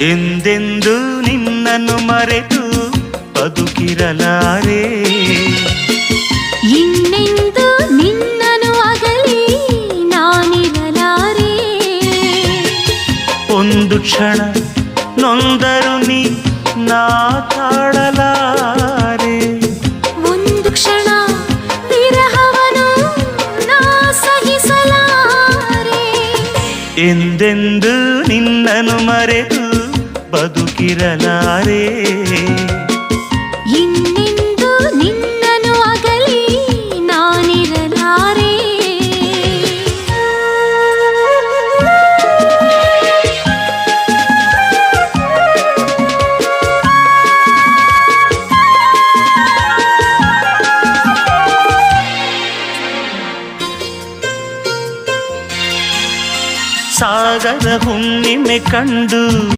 ಎಂದೆಂದು ನಿನ್ನನ್ನು ಮರೆತು ಬದುಕಿರಲಾರೆ. ಇನ್ನೆಂದು ನಿನ್ನನ್ನು ಅಗಲಿ ನಾನಿರಲಾರೆ. ಒಂದು ಕ್ಷಣ ನೊಂದರು ನೀ ನಾ ತಾಳಲಾರೆ. ಒಂದು ಕ್ಷಣ ವಿರಹವನು ನಾ ಸಹಿಸಲಾರೆ. ಎಂದೆಂದು ನಿನ್ನನ್ನು ಮರೆತು ಬದುಕಿರಲಾರೆ. ಇನ್ನೆಂದು ನಿನ್ನನ್ನು ಅಗಲಿ ನಾನಿರಲಾರೆ. ಸಾಗರ ಹುಣ್ಣಿಮೆ ಕಂಡು